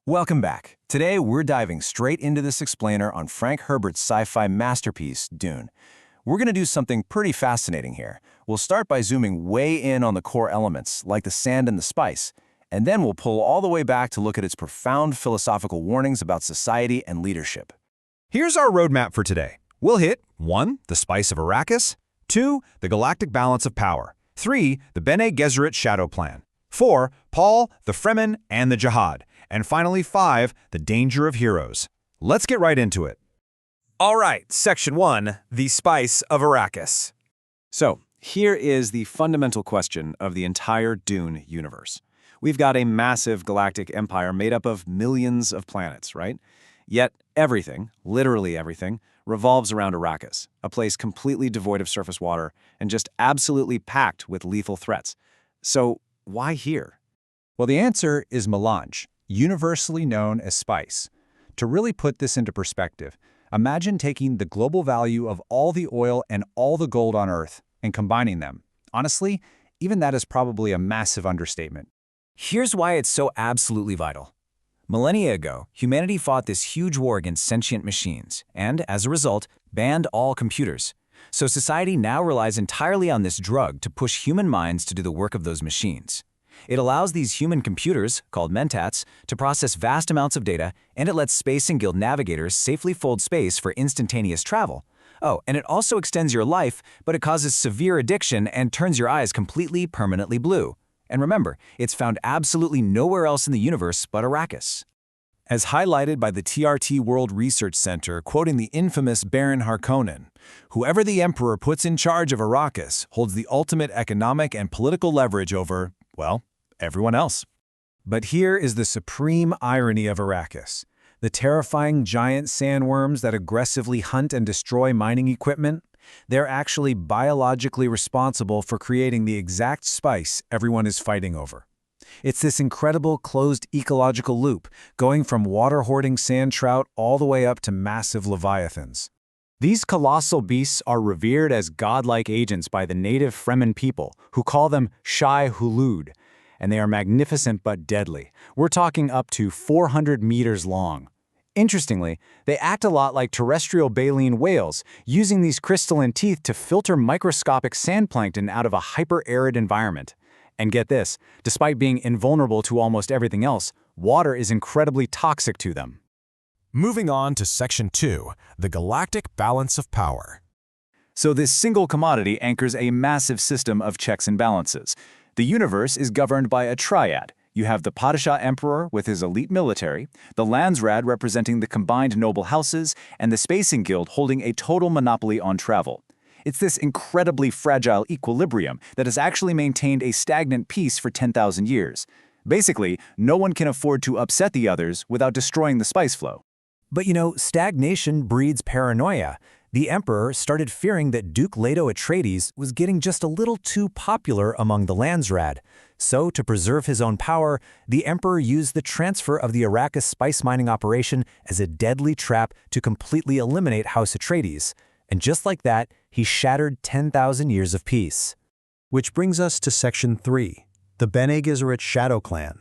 Welcome back. Today, we're diving straight into this explainer on Frank Herbert's sci-fi masterpiece, Dune. We're going to do something pretty fascinating here. We'll start by zooming way in on the core elements, like the sand and the spice, and then we'll pull all the way back to look at its profound philosophical warnings about society and leadership. Here's our roadmap for today. We'll hit 1. The spice of Arrakis, 2. The galactic balance of power, 3. The Bene Gesserit shadow plan, 4. Paul, the Fremen, and the Jihad, and finally 5. The danger of heroes. Let's get right into it. All right, Section 1, the spice of Arrakis. So, here is the fundamental question of the entire Dune universe. We've got a massive galactic empire made up of millions of planets, right? Yet everything, literally everything, revolves around Arrakis, a place completely devoid of surface water and just absolutely packed with lethal threats. So, why here? Well, the answer is melange, universally known as spice. To really put this into perspective, imagine taking the global value of all the oil and all the gold on Earth and combining them. Honestly, even that is probably a massive understatement. Here's why it's so absolutely vital. Millennia ago, humanity fought this huge war against sentient machines and, as a result, banned all computers. So society now relies entirely on this drug to push human minds to do the work of those machines. It allows these human computers, called mentats, to process vast amounts of data, and it lets space and guild navigators safely fold space for instantaneous travel. Oh, and it also extends your life, but it causes severe addiction and turns your eyes completely, permanently blue. And remember, it's found absolutely nowhere else in the universe but Arrakis. As highlighted by the TRT World Research Center, quoting the infamous Baron Harkonnen, whoever the Emperor puts in charge of Arrakis holds the ultimate economic and political leverage over, well, everyone else. But here is the supreme irony of Arrakis. The terrifying giant sandworms that aggressively hunt and destroy mining equipment, they're actually biologically responsible for creating the exact spice everyone is fighting over. It's this incredible closed ecological loop, going from water-hoarding sand trout all the way up to massive leviathans. These colossal beasts are revered as godlike agents by the native Fremen people, who call them Shai Hulud, and they are magnificent but deadly. We're talking up to 400 meters long. Interestingly, they act a lot like terrestrial baleen whales, using these crystalline teeth to filter microscopic sand plankton out of a hyper-arid environment. And get this, despite being invulnerable to almost everything else, water is incredibly toxic to them. Moving on to Section 2, the galactic balance of power. So this single commodity anchors a massive system of checks and balances. The universe is governed by a triad. You have the Padishah Emperor with his elite military, the Landsraad representing the combined noble houses, and the Spacing Guild holding a total monopoly on travel. It's this incredibly fragile equilibrium that has actually maintained a stagnant peace for 10,000 years. Basically, no one can afford to upset the others without destroying the spice flow. But stagnation breeds paranoia. The Emperor started fearing that Duke Leto Atreides was getting just a little too popular among the Landsraad. So, to preserve his own power, the Emperor used the transfer of the Arrakis spice mining operation as a deadly trap to completely eliminate House Atreides. And just like that, he shattered 10,000 years of peace. Which brings us to Section 3, the Bene Gesserit Shadow Clan.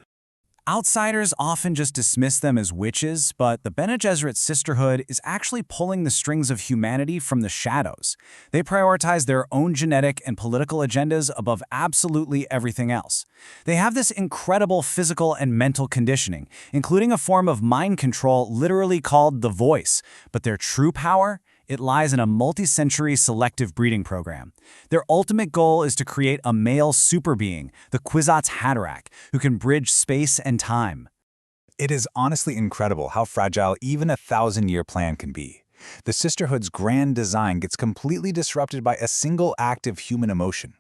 Outsiders often just dismiss them as witches, but the Bene Gesserit Sisterhood is actually pulling the strings of humanity from the shadows. They prioritize their own genetic and political agendas above absolutely everything else. They have this incredible physical and mental conditioning, including a form of mind control literally called the Voice, but their true power? It lies in a multi-century selective breeding program. Their ultimate goal is to create a male superbeing, the Kwisatz Haderach, who can bridge space and time. It is honestly incredible how fragile even a 1,000-year plan can be. The Sisterhood's grand design gets completely disrupted by a single act of human emotion.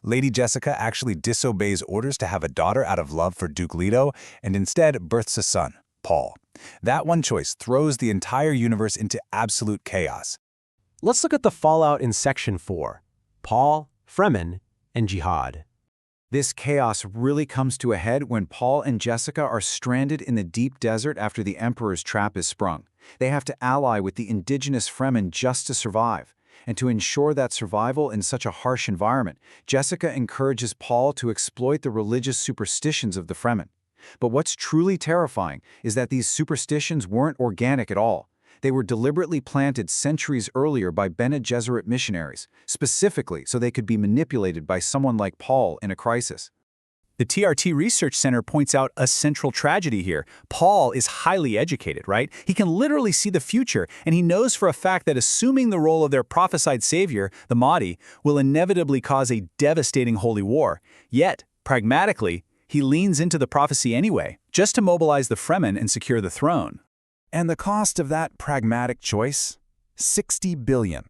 Lady Jessica actually disobeys orders to have a daughter out of love for Duke Leto and instead births a son, Paul. That one choice throws the entire universe into absolute chaos. Let's look at the fallout in Section 4, Paul, Fremen, and Jihad. This chaos really comes to a head when Paul and Jessica are stranded in the deep desert after the Emperor's trap is sprung. They have to ally with the indigenous Fremen just to survive. And to ensure that survival in such a harsh environment, Jessica encourages Paul to exploit the religious superstitions of the Fremen. But what's truly terrifying is that these superstitions weren't organic at all. They were deliberately planted centuries earlier by Bene Gesserit missionaries, specifically so they could be manipulated by someone like Paul in a crisis. The TRT Research Center points out a central tragedy here. Paul is highly educated, right? He can literally see the future, and he knows for a fact that assuming the role of their prophesied savior, the Mahdi, will inevitably cause a devastating holy war. Yet, pragmatically, he leans into the prophecy anyway, just to mobilize the Fremen and secure the throne. And the cost of that pragmatic choice? $60 billion.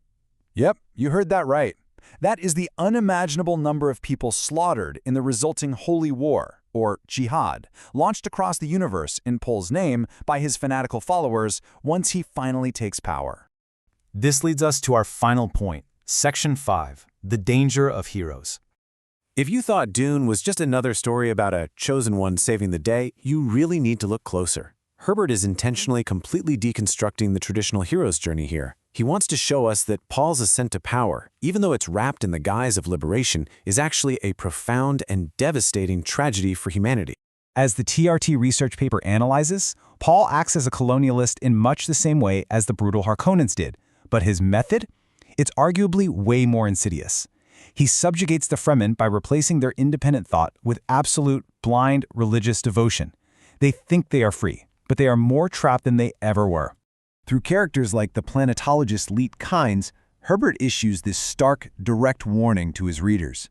Yep, you heard that right. That is the unimaginable number of people slaughtered in the resulting holy war, or jihad, launched across the universe in Paul's name by his fanatical followers once he finally takes power. This leads us to our final point, Section 5, the danger of heroes. If you thought Dune was just another story about a chosen one saving the day, you really need to look closer. Herbert is intentionally completely deconstructing the traditional hero's journey here. He wants to show us that Paul's ascent to power, even though it's wrapped in the guise of liberation, is actually a profound and devastating tragedy for humanity. As the TRT research paper analyzes, Paul acts as a colonialist in much the same way as the brutal Harkonnens did, but his method? It's arguably way more insidious. He subjugates the Fremen by replacing their independent thought with absolute, blind religious devotion. They think they are free, but they are more trapped than they ever were. Through characters like the planetologist Leet Kynes, Herbert issues this stark, direct warning to his readers.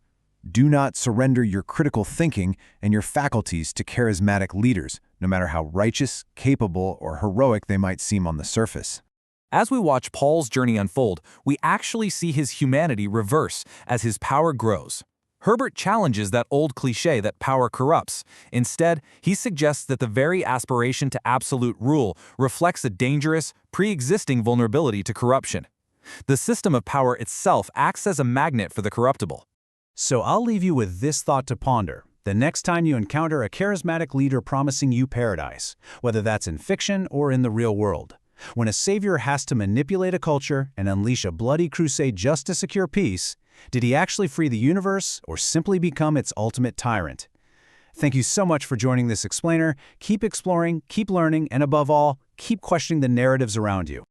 Do not surrender your critical thinking and your faculties to charismatic leaders, no matter how righteous, capable, or heroic they might seem on the surface. As we watch Paul's journey unfold, we actually see his humanity reverse as his power grows. Herbert challenges that old cliché that power corrupts. Instead, he suggests that the very aspiration to absolute rule reflects a dangerous, pre-existing vulnerability to corruption. The system of power itself acts as a magnet for the corruptible. So I'll leave you with this thought to ponder. The next time you encounter a charismatic leader promising you paradise, whether that's in fiction or in the real world, when a savior has to manipulate a culture and unleash a bloody crusade just to secure peace, did he actually free the universe or simply become its ultimate tyrant? Thank you so much for joining this explainer. Keep exploring, keep learning, and above all, keep questioning the narratives around you.